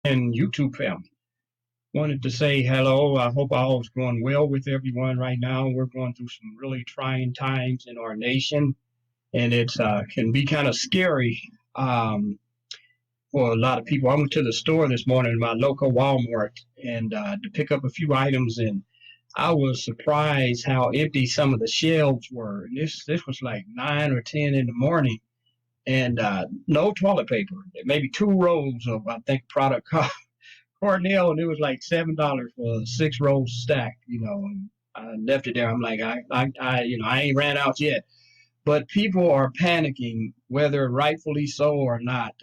And YouTube family. Wanted to say hello. I hope all is going well with everyone right now. We're going through some really trying times in our nation, and it can be kind of scary um, for a lot of people. I went to the store this morning, my local Walmart, and to pick up a few items, and I was surprised how empty some of the shelves were. And this was like 9 or 10 in the morning, and no toilet paper. Maybe two rolls of I think product Cornell, and it was like $7 for 6 rolls stacked. And I left it there. I'm like, I ain't ran out yet. But people are panicking, whether rightfully so or not.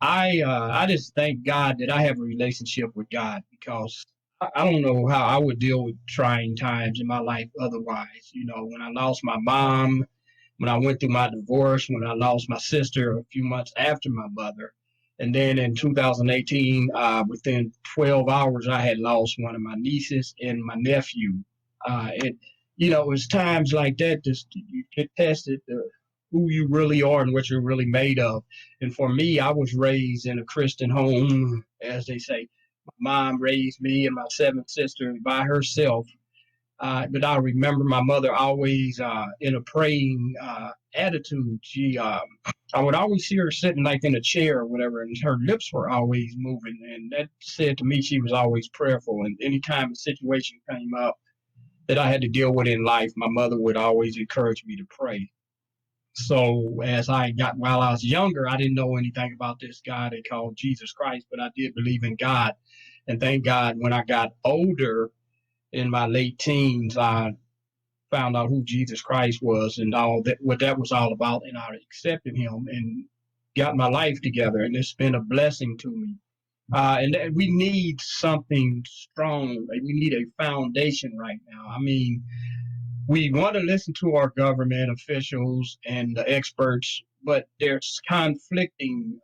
I just thank God that I have a relationship with God because I don't know how I would deal with trying times in my life otherwise. When I lost my mom, when I went through my divorce, when I lost my sister a few months after my mother. And then in 2018, within 12 hours, I had lost one of my nieces and my nephew. It was times like that just you get tested who you really are and what you're really made of. And for me, I was raised in a Christian home, as they say. My mom raised me and my seventh sister by herself, but I remember my mother always in a praying attitude. I would always see her sitting like in a chair or whatever, and her lips were always moving. And that said to me she was always prayerful. And anytime a situation came up that I had to deal with in life, my mother would always encourage me to pray. So while I was younger, I didn't know anything about this God they called Jesus Christ, but I did believe in God. And thank God when I got older, in my late teens, I found out who Jesus Christ was and all that, what that was all about, and I accepted Him and got my life together, and it's been a blessing to me. And we need something strong. We need a foundation right now. I mean, we want to listen to our government officials and the experts, but there's conflicting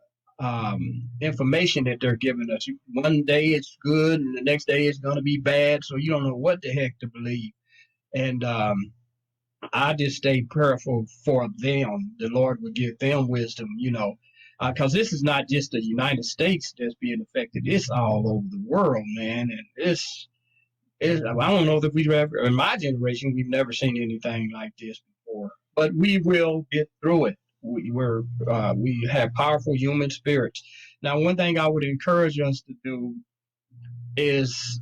information that they're giving us. One day it's good, and the next day it's going to be bad. So you don't know what the heck to believe. And I just stay prayerful for them. The Lord would give them wisdom, because this is not just the United States that's being affected. It's all over the world, man. And I don't know that we've ever, in my generation, we've never seen anything like this before. But we will get through it. We have powerful human spirits. Now, one thing I would encourage us to do is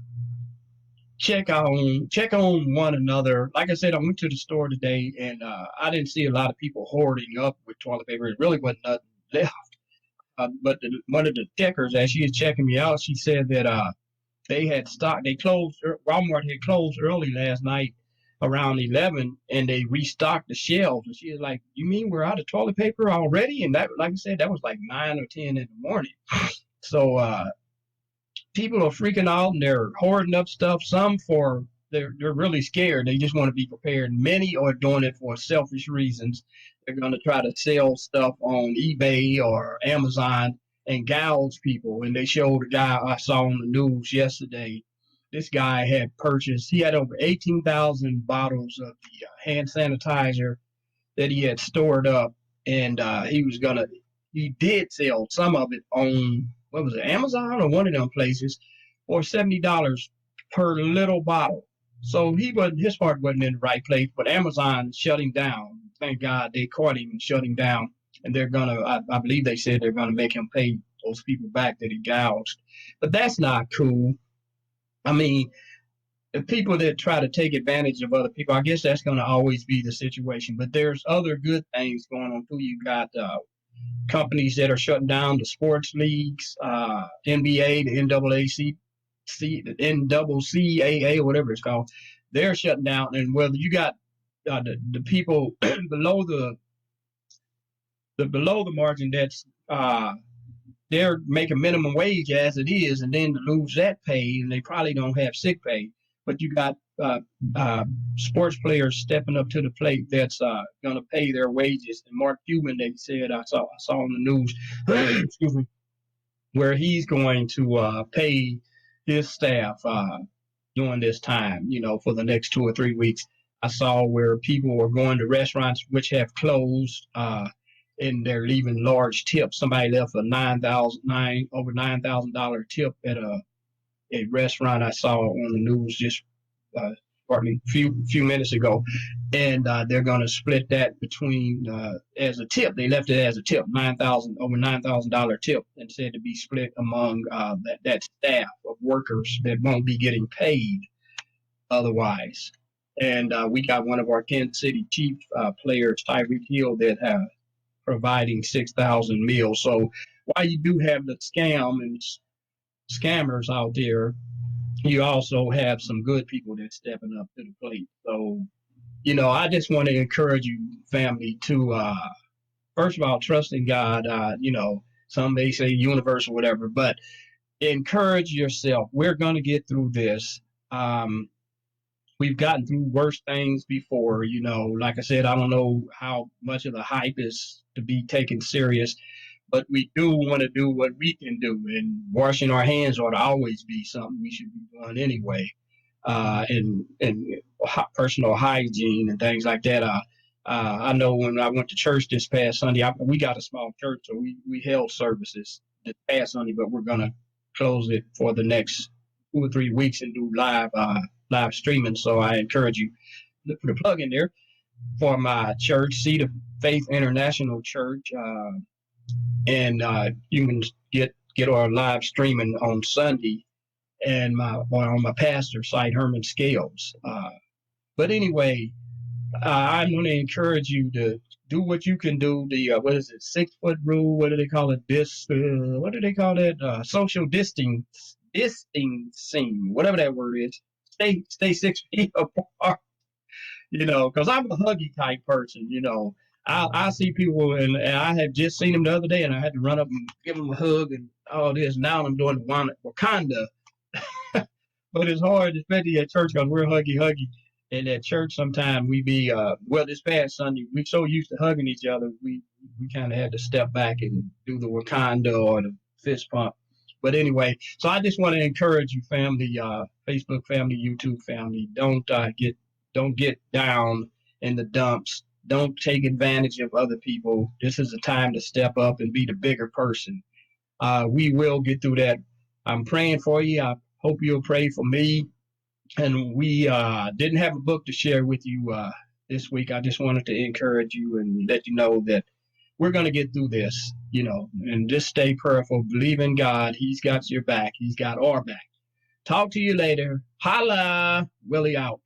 check on one another. Like I said, I went to the store today, and I didn't see a lot of people hoarding up with toilet paper. It really wasn't nothing left. But one of the checkers, as she was checking me out, she said that they had stock. Walmart had closed early last night around 11, and they restocked the shelves. And she was like, "You mean we're out of toilet paper already?" And that, like I said, that was like 9 or 10 in the morning. So people are freaking out and they're hoarding up stuff. They're really scared. They just want to be prepared. Many are doing it for selfish reasons. They're going to try to sell stuff on eBay or Amazon and gouge people. And they showed a guy I saw on the news yesterday. This guy he had over 18,000 bottles of the hand sanitizer that he had stored up. And he did sell some of it on, what was it, Amazon or one of them places, for $70 per little bottle. So his heart wasn't in the right place, but Amazon shut him down. Thank God they caught him and shut him down. And I believe they said they're gonna make him pay those people back that he gouged. But that's not cool. I mean, the people that try to take advantage of other people, I guess that's going to always be the situation. But there's other good things going on too. You got companies that are shutting down the sports leagues, NBA, the the NCAA, whatever it's called. They're shutting down, and whether you got the people below the margin that's they're making minimum wage as it is, and then to lose that pay, and they probably don't have sick pay. But you got sports players stepping up to the plate that's going to pay their wages. And Mark Cuban, they said, I saw on the news, excuse me, where he's going to pay his staff during this time, for the next 2 or 3 weeks. I saw where people were going to restaurants which have closed. and they're leaving large tips. Somebody left a over $9,000 tip at a restaurant I saw on the news just pardon me, few minutes ago, and they're going to split that between as a tip. They left it as a tip, over $9,000 tip, and said to be split among that staff of workers that won't be getting paid otherwise. And we got one of our Kansas City Chiefs players, Tyreek Hill, that providing 6,000 meals. So while you do have the scam and scammers out there, you also have some good people that's stepping up to the plate. So, I just want to encourage you, family, to first of all trust in God. Some may say universe or whatever, but encourage yourself. We're going to get through this. We've gotten through worse things before. Like I said, I don't know how much of the hype is to be taken serious, but we do want to do what we can do, and washing our hands ought to always be something we should be doing anyway. And personal hygiene and things like that. I know when I went to church this past Sunday, we got a small church, so we held services this past Sunday, but we're gonna close it for the next 2 or 3 weeks and do live streaming. So I encourage you to put a plug in there for my church, Seed of Faith International Church, and you can get our live streaming on Sunday, and on my pastor site, Herman Scales. But anyway, I'm going to encourage you to do what you can do. The 6-foot rule? What do they call it? What do they call it? Social distancing, whatever that word is. Stay 6 feet apart. Because I'm a huggy type person. I see people, and I had just seen them the other day, and I had to run up and give them a hug and all this. Now I'm doing Wakanda. But it's hard, especially at church, because we're huggy. And at church, sometimes we be, this past Sunday, we so used to hugging each other, we kind of had to step back and do the Wakanda or the fist pump. But anyway, so I just want to encourage you, family, Facebook family, YouTube family, don't get down in the dumps. Don't take advantage of other people. This is a time to step up and be the bigger person. We will get through that. I'm praying for you. I hope you'll pray for me. And we didn't have a book to share with you this week. I just wanted to encourage you and let you know that we're going to get through this, and just stay prayerful. Believe in God. He's got your back. He's got our back. Talk to you later. Holla. Willie out.